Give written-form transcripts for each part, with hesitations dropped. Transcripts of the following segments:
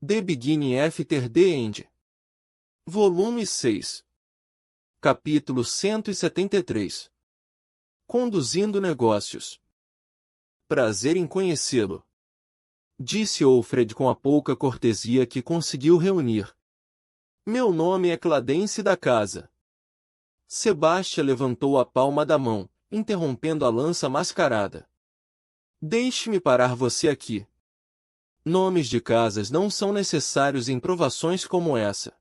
The Beginning After the End. Volume 6. Capítulo 173. Conduzindo negócios. Prazer em conhecê-lo, disse Alfred com a pouca cortesia que conseguiu reunir. Meu nome é Cadence da casa. Sebastian levantou a palma da mão, interrompendo a lança mascarada. Deixe-me parar você aqui. Nomes de casas não são necessários em provações como essa.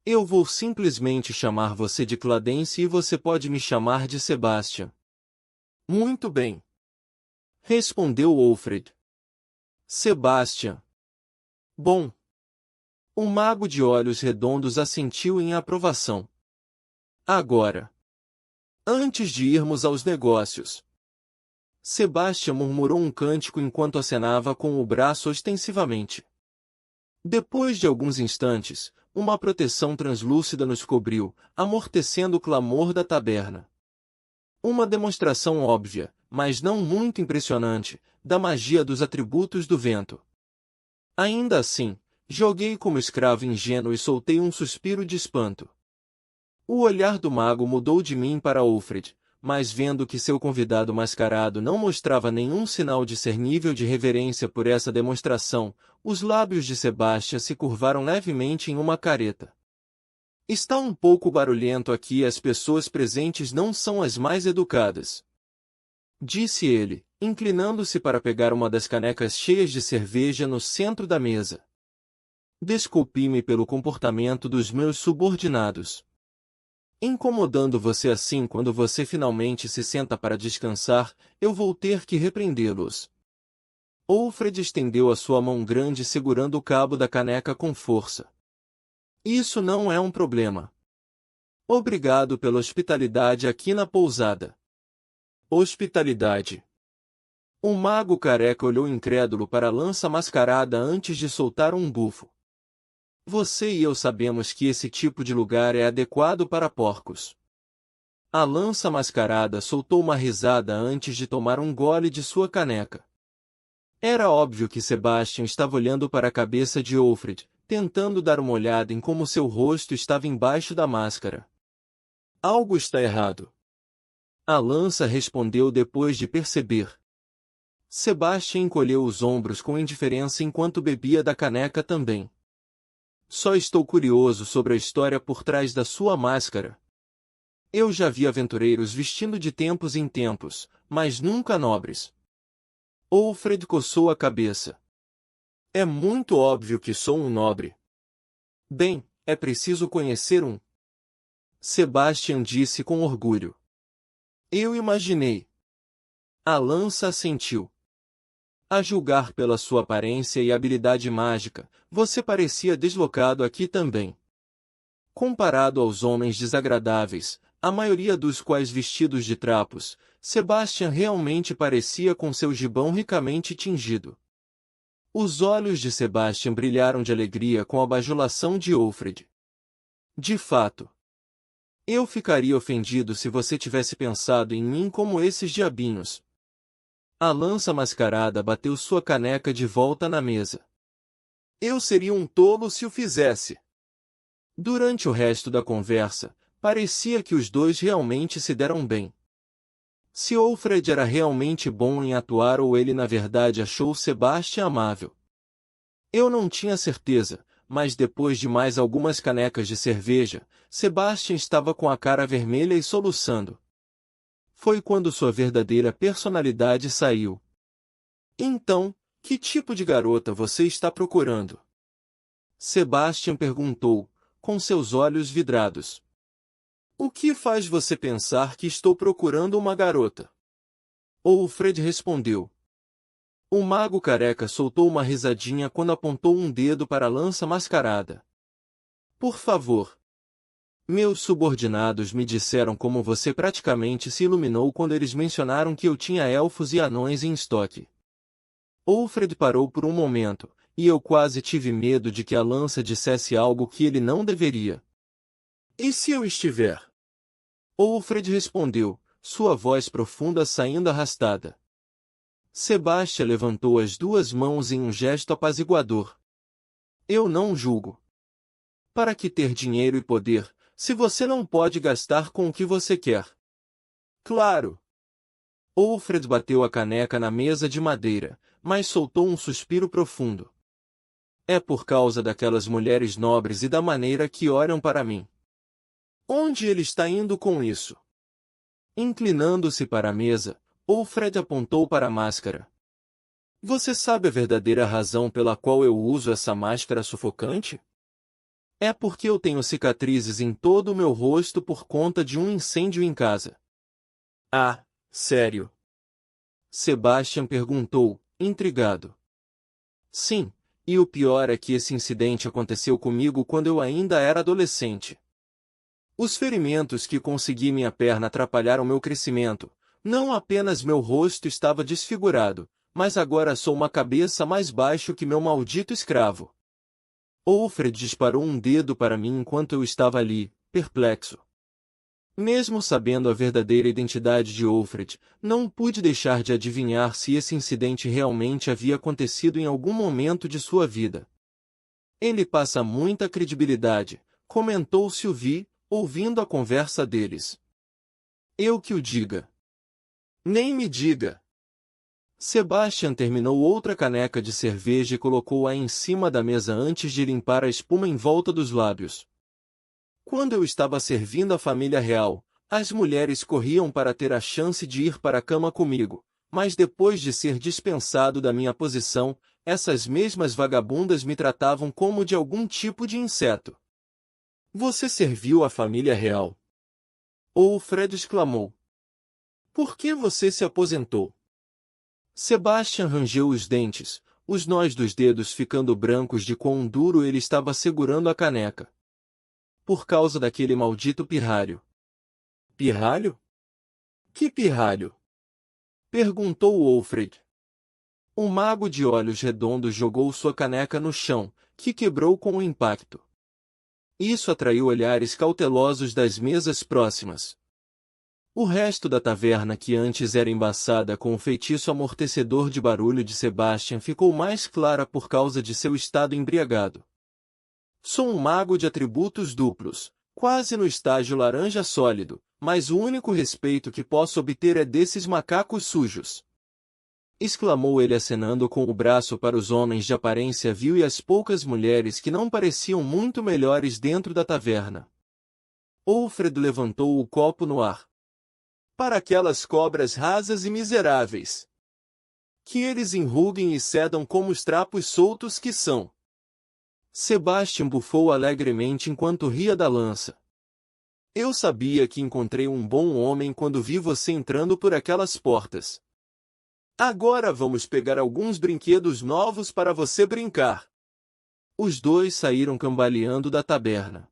Eu vou simplesmente chamar você de Cadence e você pode me chamar de Sebastian. Muito bem, respondeu Alfred. Sebastian. Bom. O mago de olhos redondos assentiu em aprovação. Agora, antes de irmos aos negócios. Sebastian murmurou um cântico enquanto acenava com o braço ostensivamente. Depois de alguns instantes, uma proteção translúcida nos cobriu, amortecendo o clamor da taberna. Uma demonstração óbvia, mas não muito impressionante, da magia dos atributos do vento. Ainda assim, joguei como escravo ingênuo e soltei um suspiro de espanto. O olhar do mago mudou de mim para Alfred, mas vendo que seu convidado mascarado não mostrava nenhum sinal discernível de reverência por essa demonstração, os lábios de Sebastian se curvaram levemente em uma careta. Está um pouco barulhento aqui e as pessoas presentes não são as mais educadas, disse ele, inclinando-se para pegar uma das canecas cheias de cerveja no centro da mesa. Desculpe-me pelo comportamento dos meus subordinados. Incomodando você assim quando você finalmente se senta para descansar, eu vou ter que repreendê-los. Alfred estendeu a sua mão grande segurando o cabo da caneca com força. Isso não é um problema. Obrigado pela hospitalidade aqui na pousada. Hospitalidade. O mago careca olhou incrédulo para a lança mascarada antes de soltar um bufo. Você e eu sabemos que esse tipo de lugar é adequado para porcos. A lança mascarada soltou uma risada antes de tomar um gole de sua caneca. Era óbvio que Sebastian estava olhando para a cabeça de Alfred, tentando dar uma olhada em como seu rosto estava embaixo da máscara. Algo está errado. A lança respondeu depois de perceber. Sebastian encolheu os ombros com indiferença enquanto bebia da caneca também. Só estou curioso sobre a história por trás da sua máscara. Eu já vi aventureiros vestindo de tempos em tempos, mas nunca nobres. Alfred coçou a cabeça. É muito óbvio que sou um nobre. Bem, é preciso conhecer um. Sebastian disse com orgulho. Eu imaginei. A lança assentiu. A julgar pela sua aparência e habilidade mágica, você parecia deslocado aqui também. Comparado aos homens desagradáveis, a maioria dos quais vestidos de trapos, Sebastian realmente parecia com seu gibão ricamente tingido. Os olhos de Sebastian brilharam de alegria com a bajulação de Alfred. De fato. Eu ficaria ofendido se você tivesse pensado em mim como esses diabinhos. A lança mascarada bateu sua caneca de volta na mesa. Eu seria um tolo se o fizesse. Durante o resto da conversa, parecia que os dois realmente se deram bem. Se Alfred era realmente bom em atuar ou ele na verdade achou Sebastian amável. Eu não tinha certeza, mas depois de mais algumas canecas de cerveja, Sebastian estava com a cara vermelha e soluçando. Foi quando sua verdadeira personalidade saiu. Então, que tipo de garota você está procurando? Sebastian perguntou, com seus olhos vidrados. O que faz você pensar que estou procurando uma garota? Alfred respondeu. O mago careca soltou uma risadinha quando apontou um dedo para a lança mascarada. Por favor. Meus subordinados me disseram como você praticamente se iluminou quando eles mencionaram que eu tinha elfos e anões em estoque. Alfred parou por um momento, e eu quase tive medo de que a lança dissesse algo que ele não deveria. E se eu estiver? Alfred respondeu, sua voz profunda saindo arrastada. Sebastian levantou as duas mãos em um gesto apaziguador. Eu não julgo. Para que ter dinheiro e poder, se você não pode gastar com o que você quer? Claro! Alfred bateu a caneca na mesa de madeira, mas soltou um suspiro profundo. É por causa daquelas mulheres nobres e da maneira que olham para mim. Onde ele está indo com isso? Inclinando-se para a mesa, Alfred apontou para a máscara. Você sabe a verdadeira razão pela qual eu uso essa máscara sufocante? É porque eu tenho cicatrizes em todo o meu rosto por conta de um incêndio em casa. Ah, sério? Sebastian perguntou, intrigado. Sim, e o pior é que esse incidente aconteceu comigo quando eu ainda era adolescente. Os ferimentos que consegui em minha perna atrapalharam meu crescimento. Não apenas meu rosto estava desfigurado, mas agora sou uma cabeça mais baixo que meu maldito escravo. Alfred disparou um dedo para mim enquanto eu estava ali, perplexo. Mesmo sabendo a verdadeira identidade de Alfred, não pude deixar de adivinhar se esse incidente realmente havia acontecido em algum momento de sua vida. Ele passa muita credibilidade, comentou Sylvie, ouvindo a conversa deles. Eu que o diga. Nem me diga. Sebastian terminou outra caneca de cerveja e colocou-a em cima da mesa antes de limpar a espuma em volta dos lábios. Quando eu estava servindo a família real, as mulheres corriam para ter a chance de ir para a cama comigo, mas depois de ser dispensado da minha posição, essas mesmas vagabundas me tratavam como de algum tipo de inseto. Você serviu a família real? Alfred exclamou. Por que você se aposentou? Sebastian rangeu os dentes, os nós dos dedos ficando brancos de quão duro ele estava segurando a caneca. Por causa daquele maldito pirralho. Pirralho? Que pirralho? Perguntou Alfred. Um mago de olhos redondos jogou sua caneca no chão, que quebrou com o impacto. Isso atraiu olhares cautelosos das mesas próximas. O resto da taverna, que antes era embaçada com o feitiço amortecedor de barulho de Sebastian, ficou mais clara por causa de seu estado embriagado. Sou um mago de atributos duplos, quase no estágio laranja sólido, mas o único respeito que posso obter é desses macacos sujos. Exclamou ele acenando com o braço para os homens de aparência vil e as poucas mulheres que não pareciam muito melhores dentro da taverna. Alfred levantou o copo no ar. Para aquelas cobras rasas e miseráveis. Que eles enruguem e cedam como os trapos soltos que são. Sebastian bufou alegremente enquanto ria da lança. Eu sabia que encontrei um bom homem quando vi você entrando por aquelas portas. Agora vamos pegar alguns brinquedos novos para você brincar. Os dois saíram cambaleando da taberna.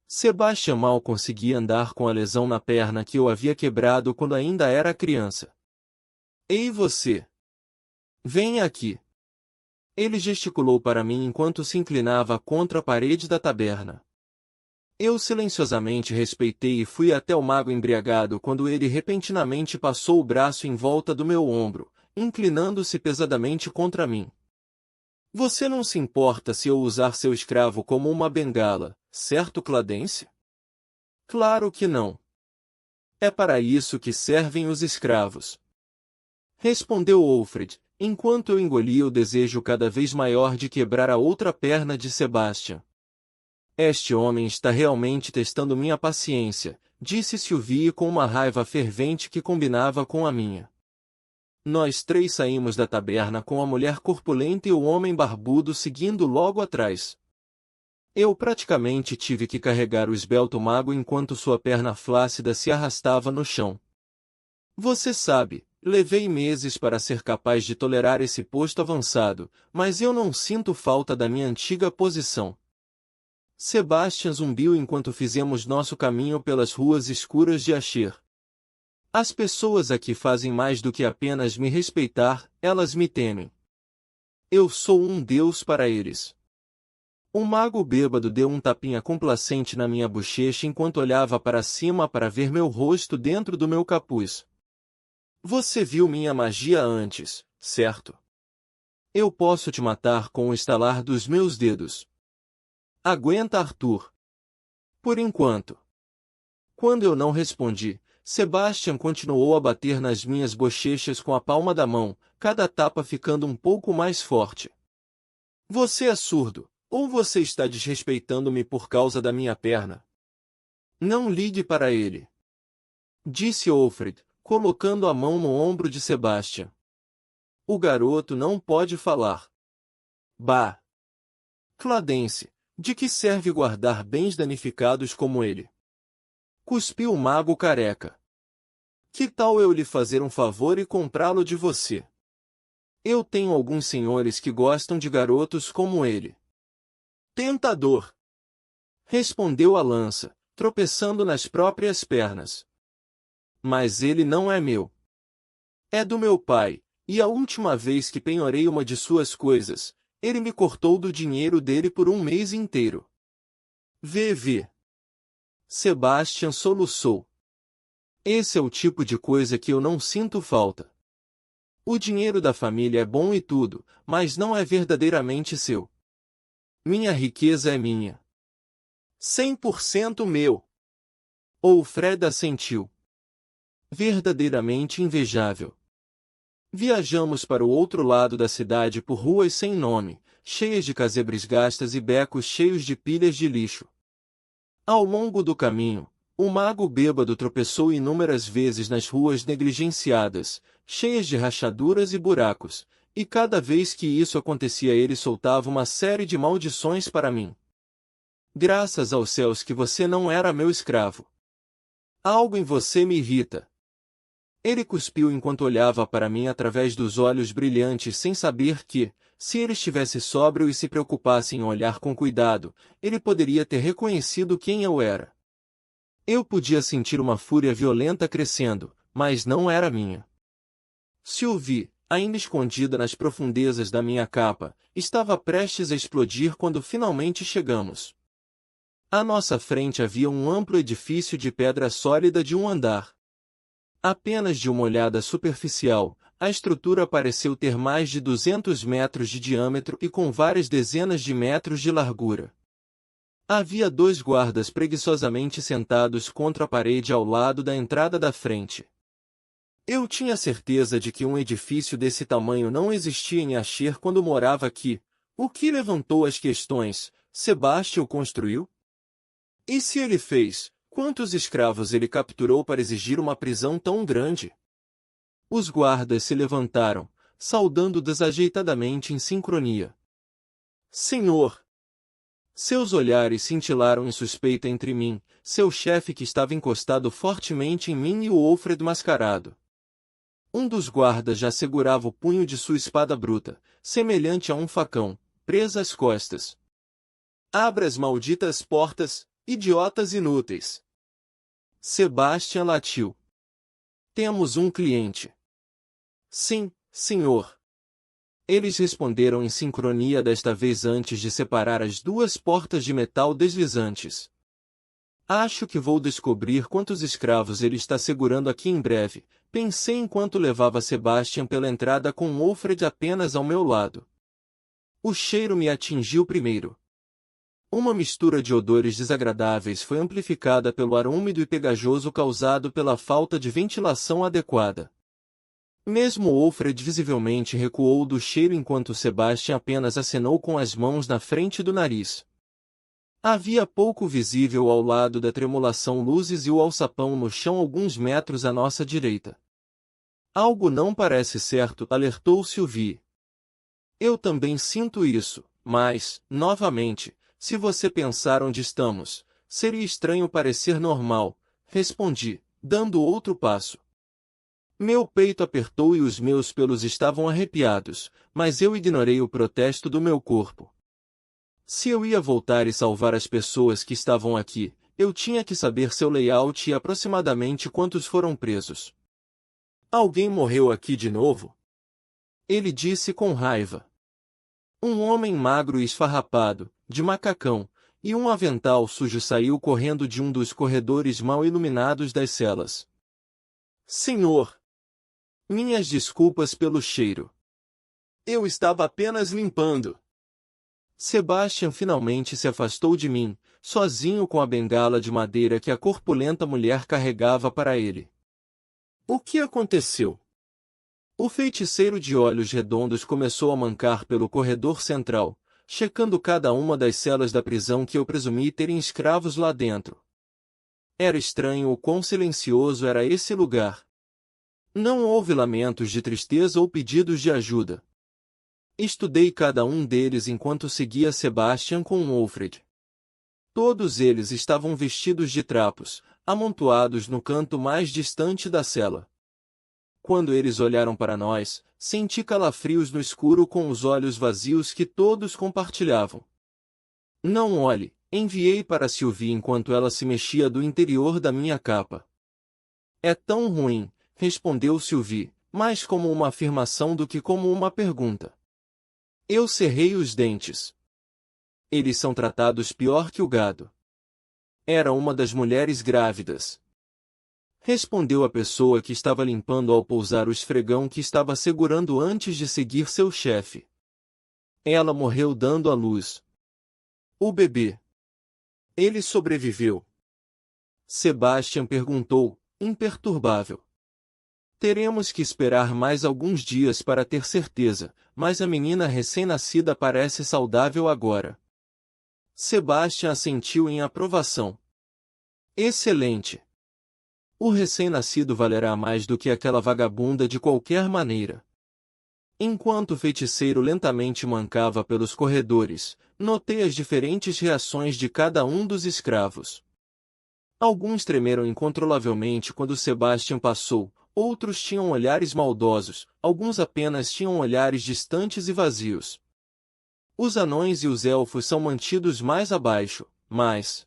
Sebastian mal conseguia andar com a lesão na perna que eu havia quebrado quando ainda era criança. Ei você! Venha aqui! Ele gesticulou para mim enquanto se inclinava contra a parede da taberna. Eu silenciosamente respeitei e fui até o mago embriagado quando ele repentinamente passou o braço em volta do meu ombro, inclinando-se pesadamente contra mim. Você não se importa se eu usar seu escravo como uma bengala, certo, Cadence? Claro que não. É para isso que servem os escravos. Respondeu Alfred, enquanto eu engolia o desejo cada vez maior de quebrar a outra perna de Sebastian. Este homem está realmente testando minha paciência, disse Sylvie com uma raiva fervente que combinava com a minha. Nós três saímos da taberna com a mulher corpulenta e o homem barbudo seguindo logo atrás. Eu praticamente tive que carregar o esbelto mago enquanto sua perna flácida se arrastava no chão. Você sabe, levei meses para ser capaz de tolerar esse posto avançado, mas eu não sinto falta da minha antiga posição. Sebastian zumbiu enquanto fizemos nosso caminho pelas ruas escuras de Asher. As pessoas aqui fazem mais do que apenas me respeitar, elas me temem. Eu sou um deus para eles. O mago bêbado deu um tapinha complacente na minha bochecha enquanto olhava para cima para ver meu rosto dentro do meu capuz. Você viu minha magia antes, certo? Eu posso te matar com o estalar dos meus dedos. Aguenta, Arthur. Por enquanto. Quando eu não respondi, Sebastian continuou a bater nas minhas bochechas com a palma da mão, cada tapa ficando um pouco mais forte. Você é surdo, ou você está desrespeitando-me por causa da minha perna? Não ligue para ele. Disse Alfred, colocando a mão no ombro de Sebastian. O garoto não pode falar. Bah! Clarence, de que serve guardar bens danificados como ele? Cuspiu o mago careca. Que tal eu lhe fazer um favor e comprá-lo de você? Eu tenho alguns senhores que gostam de garotos como ele. Tentador! Respondeu a lança, tropeçando nas próprias pernas. Mas ele não é meu. É do meu pai, e a última vez que penhorei uma de suas coisas, ele me cortou do dinheiro dele por um mês inteiro. VV. Sebastian soluçou. Esse é o tipo de coisa que eu não sinto falta. O dinheiro da família é bom e tudo, mas não é verdadeiramente seu. Minha riqueza é minha. 100% meu. Alfred assentiu. Verdadeiramente invejável. Viajamos para o outro lado da cidade por ruas sem nome, cheias de casebres gastas e becos cheios de pilhas de lixo. Ao longo do caminho, o mago bêbado tropeçou inúmeras vezes nas ruas negligenciadas, cheias de rachaduras e buracos, e cada vez que isso acontecia ele soltava uma série de maldições para mim. Graças aos céus que você não era meu escravo. Algo em você me irrita. Ele cuspiu enquanto olhava para mim através dos olhos brilhantes sem saber que, se ele estivesse sóbrio e se preocupasse em olhar com cuidado, ele poderia ter reconhecido quem eu era. Eu podia sentir uma fúria violenta crescendo, mas não era minha. Sylvie, ainda escondida nas profundezas da minha capa, estava prestes a explodir quando finalmente chegamos. À nossa frente havia um amplo edifício de pedra sólida de um andar. Apenas de uma olhada superficial, a estrutura pareceu ter mais de 200 metros de diâmetro e com várias dezenas de metros de largura. Havia 2 guardas preguiçosamente sentados contra a parede ao lado da entrada da frente. Eu tinha certeza de que um edifício desse tamanho não existia em Asher quando morava aqui, o que levantou as questões: Sebastian o construiu? E se ele fez, quantos escravos ele capturou para exigir uma prisão tão grande? Os guardas se levantaram, saudando desajeitadamente em sincronia. Senhor! Seus olhares cintilaram em suspeita entre mim, seu chefe que estava encostado fortemente em mim e o Alfred mascarado. Um dos guardas já segurava o punho de sua espada bruta, semelhante a um facão, presa às costas. Abra as malditas portas, idiotas inúteis! Sebastian latiu. Temos um cliente. Sim, senhor. Eles responderam em sincronia desta vez antes de separar as 2 portas de metal deslizantes. Acho que vou descobrir quantos escravos ele está segurando aqui em breve, pensei enquanto levava Sebastian pela entrada com Alfred apenas ao meu lado. O cheiro me atingiu primeiro. Uma mistura de odores desagradáveis foi amplificada pelo ar úmido e pegajoso causado pela falta de ventilação adequada. Mesmo Alfred visivelmente recuou do cheiro enquanto Sebastian apenas acenou com as mãos na frente do nariz. Havia pouco visível ao lado da tremulação luzes e o alçapão no chão alguns metros à nossa direita. Algo não parece certo, alertou Sylvie. Eu também sinto isso, mas, novamente, se você pensar onde estamos, seria estranho parecer normal, respondi, dando outro passo. Meu peito apertou e os meus pelos estavam arrepiados, mas eu ignorei o protesto do meu corpo. Se eu ia voltar e salvar as pessoas que estavam aqui, eu tinha que saber seu layout e aproximadamente quantos foram presos. Alguém morreu aqui de novo? Ele disse com raiva. Um homem magro e esfarrapado, de macacão, e um avental sujo saiu correndo de um dos corredores mal iluminados das celas. Senhor! Minhas desculpas pelo cheiro. Eu estava apenas limpando. Sebastian finalmente se afastou de mim, sozinho com a bengala de madeira que a corpulenta mulher carregava para ele. O que aconteceu? O feiticeiro de olhos redondos começou a mancar pelo corredor central, checando cada uma das celas da prisão que eu presumi terem escravos lá dentro. Era estranho o quão silencioso era esse lugar. Não houve lamentos de tristeza ou pedidos de ajuda. Estudei cada um deles enquanto seguia Sebastian com Wilfred. Todos eles estavam vestidos de trapos, amontoados no canto mais distante da cela. Quando eles olharam para nós, senti calafrios no escuro com os olhos vazios que todos compartilhavam. Não olhe, enviei para Sylvie enquanto ela se mexia do interior da minha capa. É tão ruim, respondeu Sylvie, mais como uma afirmação do que como uma pergunta. Eu cerrei os dentes. Eles são tratados pior que o gado. Era uma das mulheres grávidas. Respondeu a pessoa que estava limpando ao pousar o esfregão que estava segurando antes de seguir seu chefe. Ela morreu dando à luz. O bebê. Ele sobreviveu. Sebastian perguntou, imperturbável. Teremos que esperar mais alguns dias para ter certeza, mas a menina recém-nascida parece saudável agora. Sebastian assentiu em aprovação. Excelente. O recém-nascido valerá mais do que aquela vagabunda de qualquer maneira. Enquanto o feiticeiro lentamente mancava pelos corredores, notei as diferentes reações de cada um dos escravos. Alguns tremeram incontrolavelmente quando Sebastian passou, outros tinham olhares maldosos, alguns apenas tinham olhares distantes e vazios. Os anões e os elfos são mantidos mais abaixo, mas...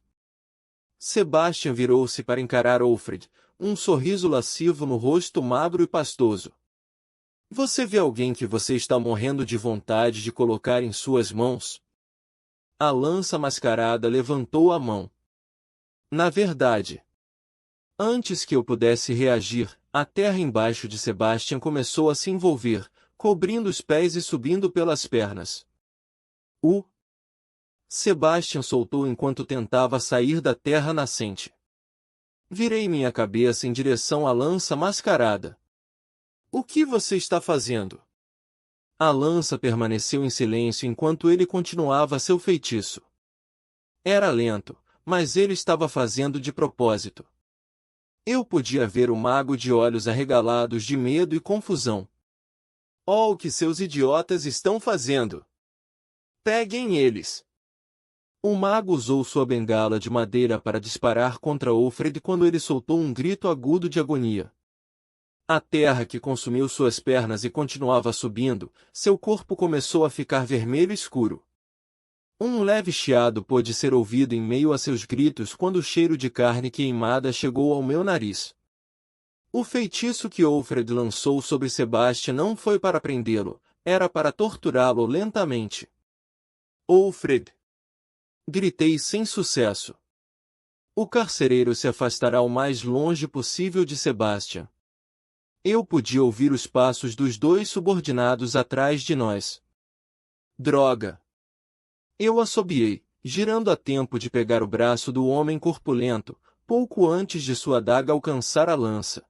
Sebastian virou-se para encarar Wilfred, um sorriso lascivo no rosto magro e pastoso. Você vê alguém que você está morrendo de vontade de colocar em suas mãos? A lança mascarada levantou a mão. Na verdade, antes que eu pudesse reagir, a terra embaixo de Sebastian começou a se envolver, cobrindo os pés e subindo pelas pernas. Sebastian soltou enquanto tentava sair da terra nascente. Virei minha cabeça em direção à lança mascarada. O que você está fazendo? A lança permaneceu em silêncio enquanto ele continuava seu feitiço. Era lento, mas ele estava fazendo de propósito. Eu podia ver o mago de olhos arregalados de medo e confusão. Oh, o que seus idiotas estão fazendo! Peguem eles! O mago usou sua bengala de madeira para disparar contra Wilfred quando ele soltou um grito agudo de agonia. A terra que consumiu suas pernas e continuava subindo, seu corpo começou a ficar vermelho escuro. Um leve chiado pôde ser ouvido em meio a seus gritos quando o cheiro de carne queimada chegou ao meu nariz. O feitiço que Wilfred lançou sobre Sebastian não foi para prendê-lo, era para torturá-lo lentamente. Wilfred! Gritei sem sucesso. O carcereiro se afastará o mais longe possível de Sebastian. Eu podia ouvir os passos dos dois subordinados atrás de nós. Droga! Eu assobiei, girando a tempo de pegar o braço do homem corpulento, pouco antes de sua adaga alcançar a lança.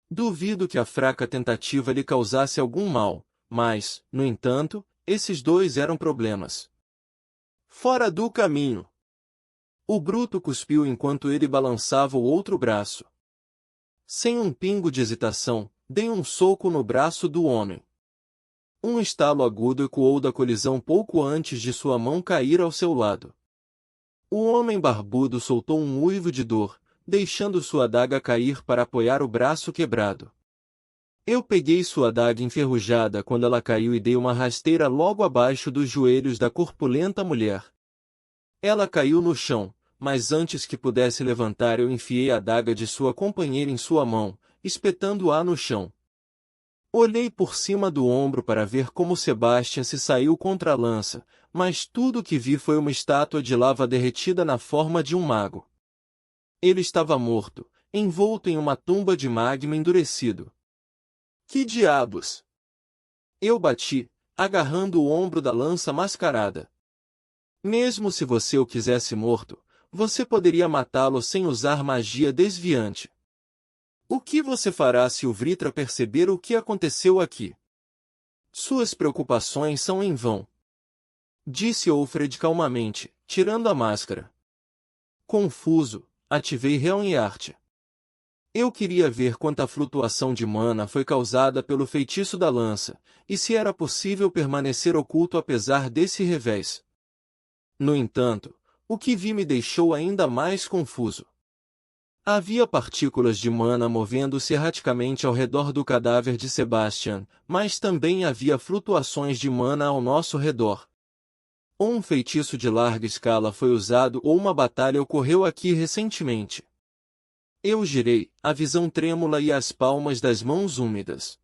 Duvido que a fraca tentativa lhe causasse algum mal, mas, no entanto, esses dois eram problemas. Fora do caminho! O bruto cuspiu enquanto ele balançava o outro braço. Sem um pingo de hesitação, dei um soco no braço do homem. Um estalo agudo ecoou da colisão pouco antes de sua mão cair ao seu lado. O homem barbudo soltou um uivo de dor, deixando sua adaga cair para apoiar o braço quebrado. Eu peguei sua adaga enferrujada quando ela caiu e dei uma rasteira logo abaixo dos joelhos da corpulenta mulher. Ela caiu no chão, mas antes que pudesse levantar eu enfiei a adaga de sua companheira em sua mão, espetando-a no chão. Olhei por cima do ombro para ver como Sebastian se saiu contra a lança, mas tudo o que vi foi uma estátua de lava derretida na forma de um mago. Ele estava morto, envolto em uma tumba de magma endurecido. Que diabos! Eu bati, agarrando o ombro da lança mascarada. Mesmo se você o quisesse morto, você poderia matá-lo sem usar magia desviante. O que você fará se o Vritra perceber o que aconteceu aqui? Suas preocupações são em vão, disse Alfred calmamente, tirando a máscara. Confuso, ativei Realm-Art. Eu queria ver quanta flutuação de mana foi causada pelo feitiço da lança, e se era possível permanecer oculto apesar desse revés. No entanto, o que vi me deixou ainda mais confuso. Havia partículas de mana movendo-se erraticamente ao redor do cadáver de Sebastian, mas também havia flutuações de mana ao nosso redor. Ou um feitiço de larga escala foi usado ou uma batalha ocorreu aqui recentemente. Eu girei, a visão trêmula e as palmas das mãos úmidas.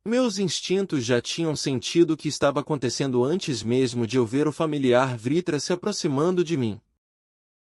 Meus instintos já tinham sentido o que estava acontecendo antes mesmo de eu ver o familiar Vritra se aproximando de mim.